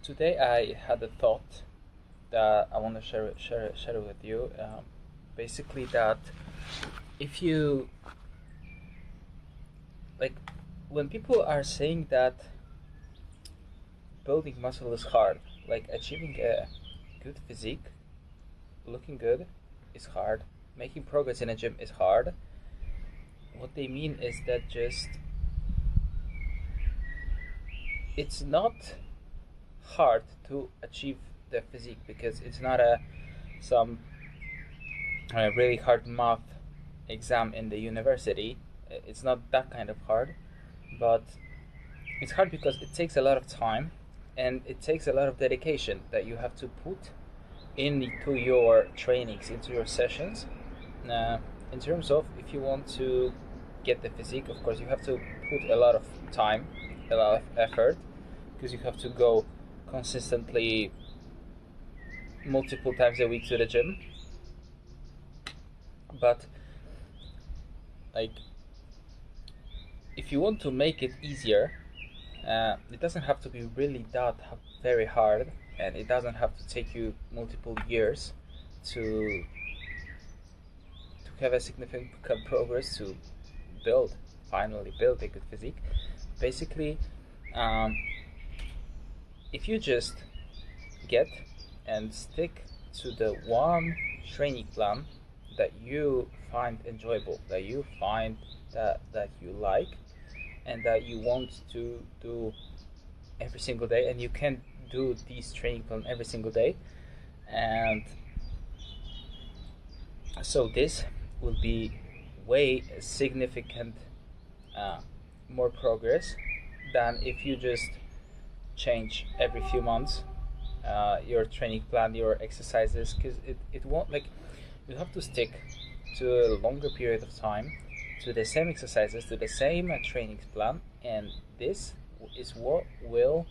Today I had a thought that I want to share it with you. Basically, that if you like, when people are saying that building muscle is hard, like achieving a good physique, looking good is hard, making progress in a gym is hard. What they mean is that just it's not hard to achieve the physique because it's not some really hard math exam in the university. It's not that kind of hard, but it's hard because it takes a lot of time and it takes a lot of dedication that you have to put into your trainings, into your sessions. In terms of if you want to get the physique, of course, you have to put a lot of time, a lot of effort, because you have to go consistently multiple times a week to the gym. But like, if you want to make it easier, it doesn't have to be really that very hard, and it doesn't have to take you multiple years to have a significant progress to finally build a good physique. Basically, if you just get and stick to the one training plan that you find enjoyable, that you find that you like, and that you want to do every single day, and you can do these training plan every single day, and so this will be way significant more progress than if you just change every few months your training plan, your exercises, because it won't, like, you have to stick to a longer period of time to the same exercises, to the same training plan, and this is what will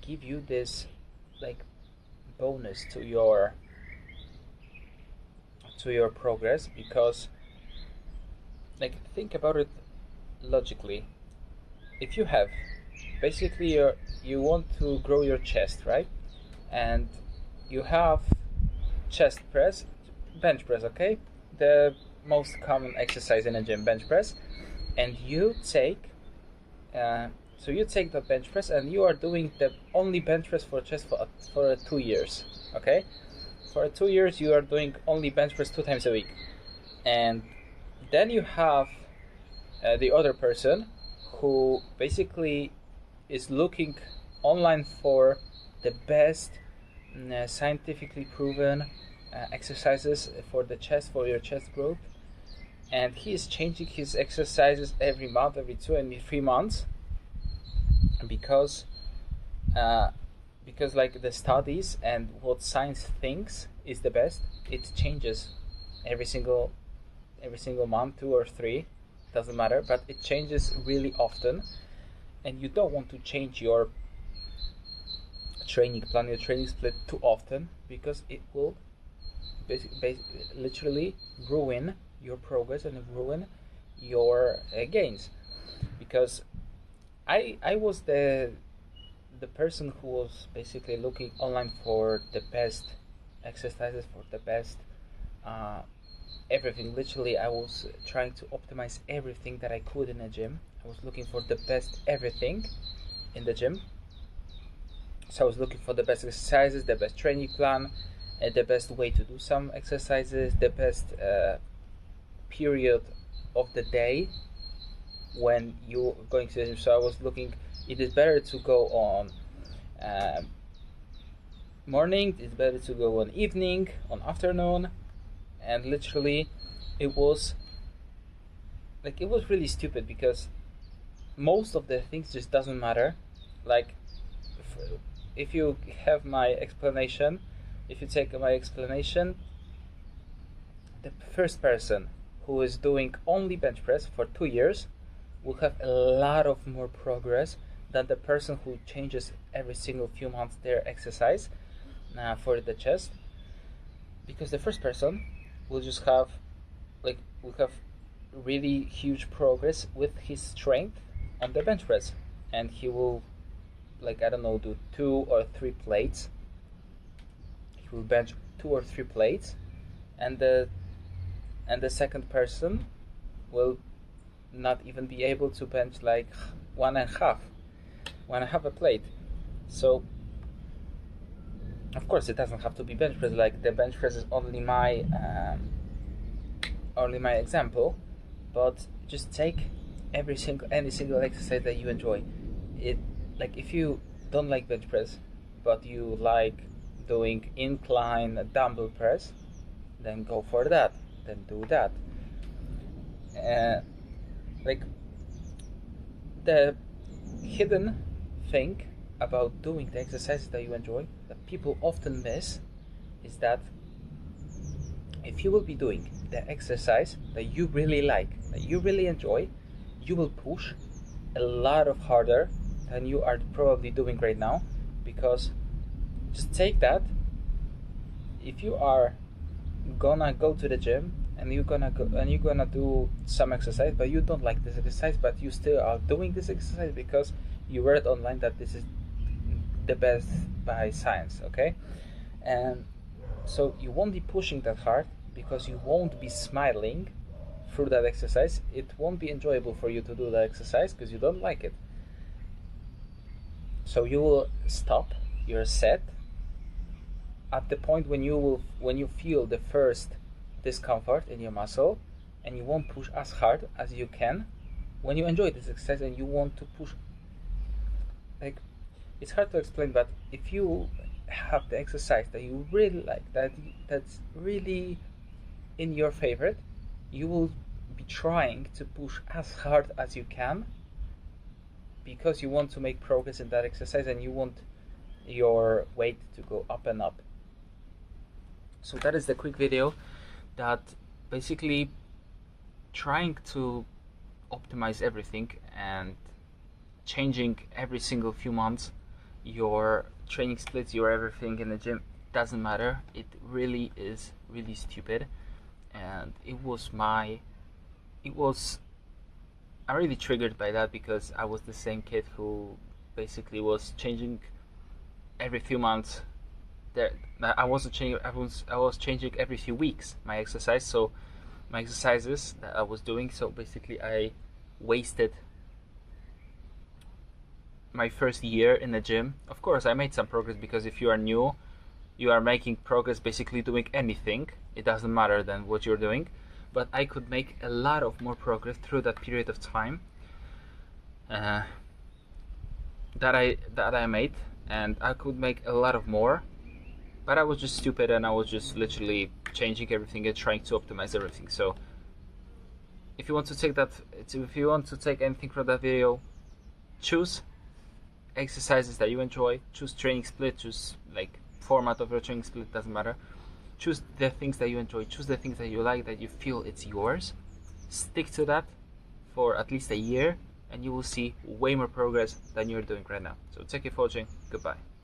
give you this like bonus to your progress. Because, like, think about it logically. If you have basically you want to grow your chest, right? And you have chest press, bench press, okay? The most common exercise in a gym, bench press. And you take you take the bench press, and you are doing the only bench press for chest for 2 years, okay? For 2 years you are doing only bench press 2 times a week. And then you have the other person who basically is looking online for the best scientifically proven exercises for the chest, for your chest growth, and he is changing his exercises every month, every 2 and 3 months, because like the studies and what science thinks is the best, it changes every single month, 2 or 3, doesn't matter, but it changes really often. And you don't want to change your training plan, your training split too often, because it will literally ruin your progress and ruin your gains. Because I was the person who was basically looking online for the best exercises, for the best everything. Literally, I was trying to optimize everything that I could in a gym. I was looking for the best everything in the gym. So I was looking for the best exercises, the best training plan, the best way to do some exercises, the best period of the day when you're going to the gym. So I was looking, it is better to go on morning, it's better to go on evening, on afternoon, and literally it was really stupid, because most of the things just doesn't matter. Like, if you have my explanation, if you take my explanation, the first person who is doing only bench press for 2 years will have a lot of more progress than the person who changes every single few months their exercise for the chest. Because the first person will just have really huge progress with his strength on the bench press, and he will like, I don't know, do 2 or 3 plates. He will bench 2 or 3 plates, and the second person will not even be able to bench like 1.5 a plate. So of course it doesn't have to be bench press. Like, the bench press is only my example, but just take any single exercise that you enjoy. It, like, if you don't like bench press but you like doing incline dumbbell press, then go for that, then do that. Like, the hidden thing about doing the exercises that you enjoy that people often miss is that if you will be doing the exercise that you really like, that you really enjoy, you will push a lot of harder than you are probably doing right now. Because just take that, if you are gonna go to the gym and you're gonna do some exercise, but you don't like this exercise, but you still are doing this exercise because you read online that this is the best by science, okay? And so you won't be pushing that hard because you won't be smiling through that exercise. It won't be enjoyable for you to do that exercise because you don't like it. So you will stop your set at the point when you feel the first discomfort in your muscle, and you won't push as hard as you can when you enjoy this exercise and you want to push. Like, it's hard to explain, but if you have the exercise that you really like, that's really in your favorite, you will be trying to push as hard as you can because you want to make progress in that exercise and you want your weight to go up and up. So that is the quick video that basically trying to optimize everything and changing every single few months your training splits, your everything in the gym. Doesn't matter. It really is really stupid, and I'm really triggered by that because I was the same kid who basically was changing every few months. I was changing every few weeks my exercise, so my exercises that I was doing. So basically I wasted my first year in the gym. Of course I made some progress, because if you are new, you are making progress basically doing anything. It doesn't matter then what you're doing, but I could make a lot of more progress through that period of time that I made, and I could make a lot of more. But I was just stupid, and I was just literally changing everything and trying to optimize everything. So if you want to take anything from that video, choose exercises that you enjoy, choose training split, choose like format of your training split, doesn't matter. Choose the things that you enjoy, choose the things that you like, that you feel it's yours. Stick to that for at least a year, and you will see way more progress than you're doing right now. So thank you for watching. Goodbye.